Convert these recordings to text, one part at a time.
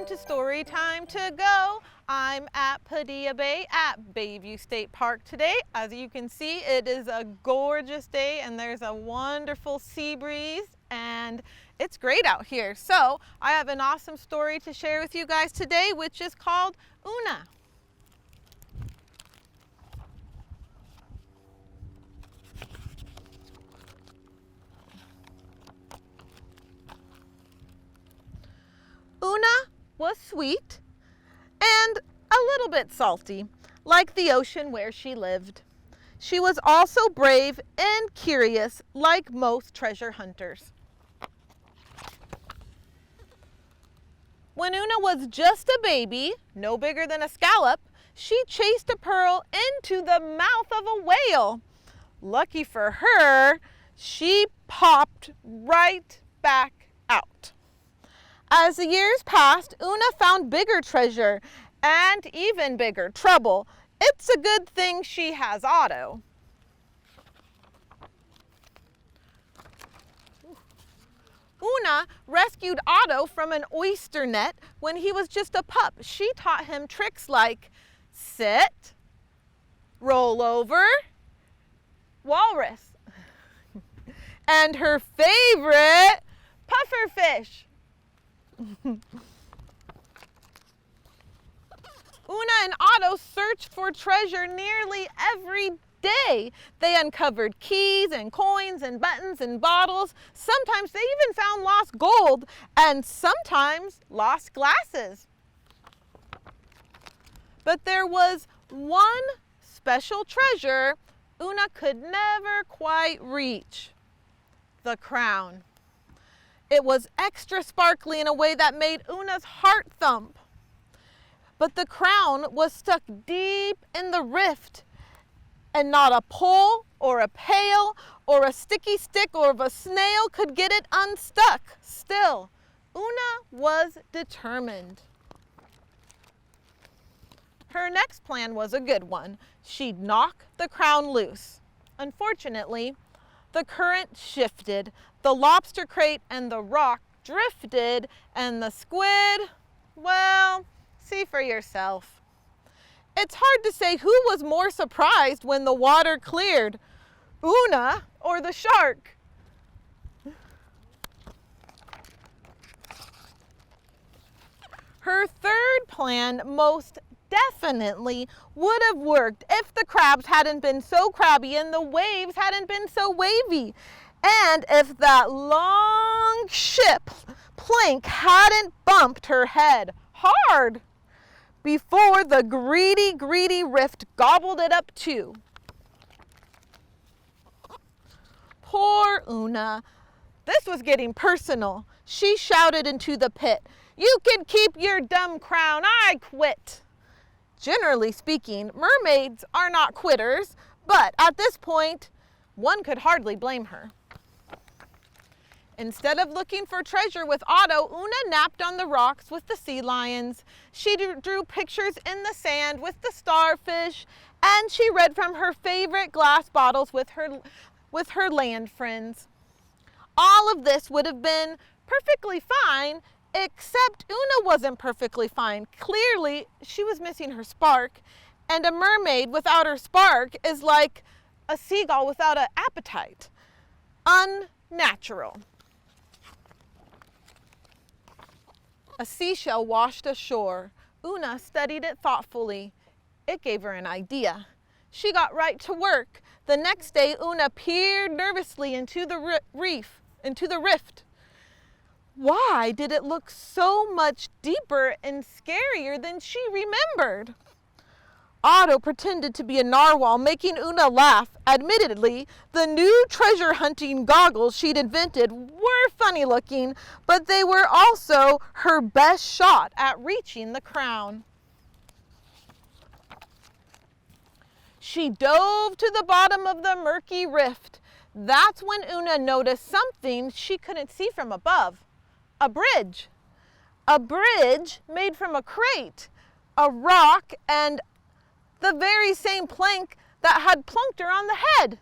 to Storytime To Go. I'm at Padilla Bay at Bayview State Park today. As you can see, it is a gorgeous day and there's a wonderful sea breeze and it's great out here. So I have an awesome story to share with you guys today, which is called Oona. Oona was sweet and a little bit salty, like the ocean where she lived. She was also brave and curious, like most treasure hunters. When Oona was just a baby, no bigger than a scallop, she chased a pearl into the mouth of a whale. Lucky for her, she popped right back out. As the years passed, Oona found bigger treasure and even bigger trouble. It's a good thing she has Otto. Oona rescued Otto from an oyster net when he was just a pup. She taught him tricks like sit, roll over, walrus, and her favorite, pufferfish. Oona and Otto searched for treasure nearly every day. They uncovered keys and coins and buttons and bottles. Sometimes they even found lost gold and sometimes lost glasses. But there was one special treasure Oona could never quite reach: the crown. It was extra sparkly in a way that made Oona's heart thump. But the crown was stuck deep in the rift, and not a pole or a pail or a sticky stick or a snail could get it unstuck. Still, Oona was determined. Her next plan was a good one. She'd knock the crown loose. Unfortunately, the current shifted, the lobster crate and the rock drifted, and the squid, well, see for yourself. It's hard to say who was more surprised when the water cleared, Oona or the shark. Her third plan most definitely would have worked if the crabs hadn't been so crabby and the waves hadn't been so wavy. And if that long ship plank hadn't bumped her head hard before the greedy rift gobbled it up too. Poor Oona. This was getting personal. She shouted into the pit, "You can keep your dumb crown, I quit." Generally speaking, mermaids are not quitters, but at this point, one could hardly blame her. Instead of looking for treasure with Otto, Oona napped on the rocks with the sea lions. She drew pictures in the sand with the starfish, and she read from her favorite glass bottles with her land friends. All of this would have been perfectly fine, except Oona wasn't perfectly fine. Clearly, she was missing her spark, and a mermaid without her spark is like a seagull without an appetite. Unnatural. A seashell washed ashore. Oona studied it thoughtfully. It gave her an idea. She got right to work. The next day, Oona peered nervously into the rift. Why did it look so much deeper and scarier than she remembered? Otto pretended to be a narwhal, making Oona laugh. Admittedly, the new treasure hunting goggles she'd invented were funny looking, but they were also her best shot at reaching the crown. She dove to the bottom of the murky rift. That's when Oona noticed something she couldn't see from above. A bridge. A bridge made from a crate, a rock, and the very same plank that had plunked her on the head.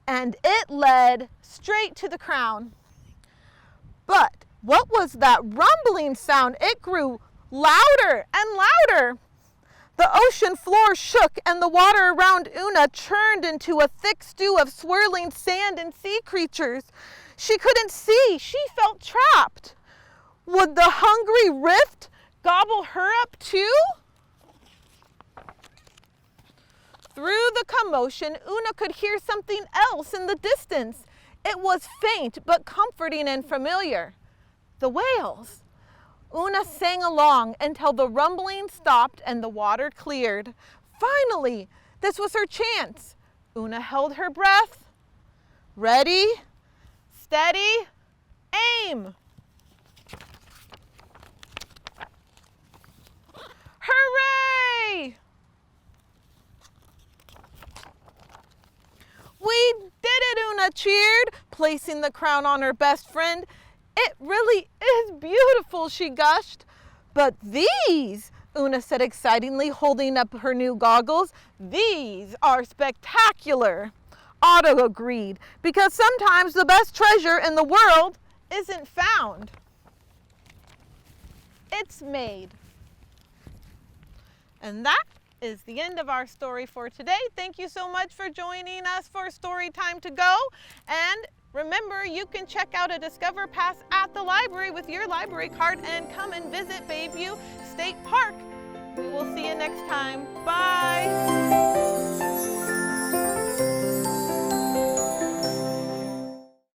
And it led straight to the crown. But what was that rumbling sound? It grew louder and louder. The ocean floor shook and the water around Oona churned into a thick stew of swirling sand and sea creatures. She couldn't see. She felt trapped. Would the hungry rift gobble her up too? Through the commotion, Oona could hear something else in the distance. It was faint but comforting and familiar. The whales. Oona sang along until the rumbling stopped and the water cleared. Finally, this was her chance. Oona held her breath. Ready, steady, aim! Hooray! We did it, Oona cheered, placing the crown on her best friend. It really is beautiful, she gushed. But these, Oona said excitingly, holding up her new goggles, these are spectacular. Otto agreed, because sometimes the best treasure in the world isn't found. It's made. And that is the end of our story for today. Thank you so much for joining us for Storytime to Go. And remember, you can check out a Discover Pass at the library with your library card and come and visit Bayview State Park. We will see you next time. Bye.